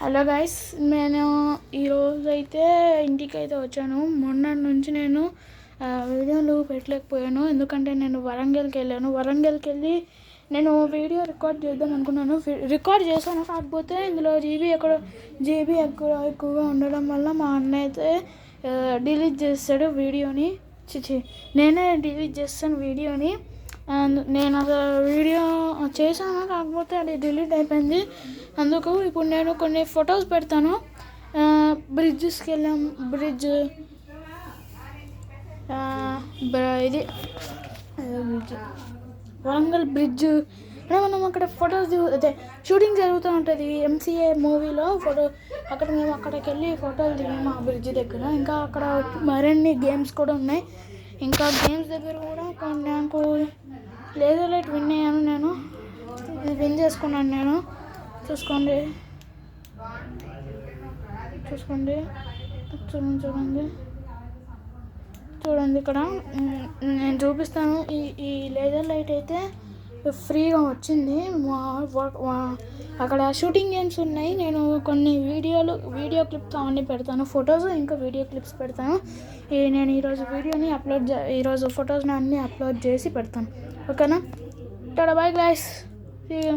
Hello guys, నేను ఈరోజు అయితే ఇంటికి అయితే వచ్చాను. మొన్నటి నుంచి నేను వీడియోలు పెట్టలేకపోయాను, ఎందుకంటే నేను వరంగల్కి వెళ్ళాను. వరంగల్కి వెళ్ళి నేను వీడియో రికార్డ్ చేద్దాం అనుకున్నాను. రికార్డ్ చేశాను, కాకపోతే ఇందులో జీబీ ఎక్కువగా ఉండడం వల్ల మా అన్న అయితే డిలీట్ చేస్తాడు వీడియోని. నేనే డిలీట్ చేస్తాను వీడియోని. నేను అసలు వీడియో చేశాను, కాకపోతే అది డిలీట్ అయిపోయింది. అందుకు ఇప్పుడు నేను కొన్ని ఫొటోస్ పెడతాను. బ్రిడ్జెస్కి వెళ్ళాం, ఇది బ్రిడ్జ్, వరంగల్ బ్రిడ్జ్. మనం అక్కడ ఫొటోస్ అదే షూటింగ్ జరుగుతూ ఉంటుంది ఎంసీఏ మూవీలో. మేము అక్కడికి వెళ్ళి ఫోటోలు దిగాము ఆ బ్రిడ్జ్ దగ్గర. ఇంకా అక్కడ మరిన్ని గేమ్స్ కూడా ఉన్నాయి. ఇంకా గేమ్స్ దగ్గర కూడా నాకు లేజర్ లైట్ విన్ అయ్యాను. నేను ఇది విన్ చేసుకున్నాను. నేను చూసుకోండి చూడండి ఇక్కడ నేను చూపిస్తాను. ఈ లేజర్ లైట్ అయితే ఫ్రీగా వచ్చింది. అక్కడ షూటింగ్ గేమ్స్ ఉన్నాయి. నేను కొన్ని వీడియో క్లిప్స్ అన్నీ పెడతాను, ఫొటోస్ ఇంకా వీడియో క్లిప్స్ పెడతాను. నేను ఈరోజు ఫొటోస్ని అన్నీ అప్లోడ్ చేసి పెడతాను. ఓకేనా? Tata, bye guys, see you.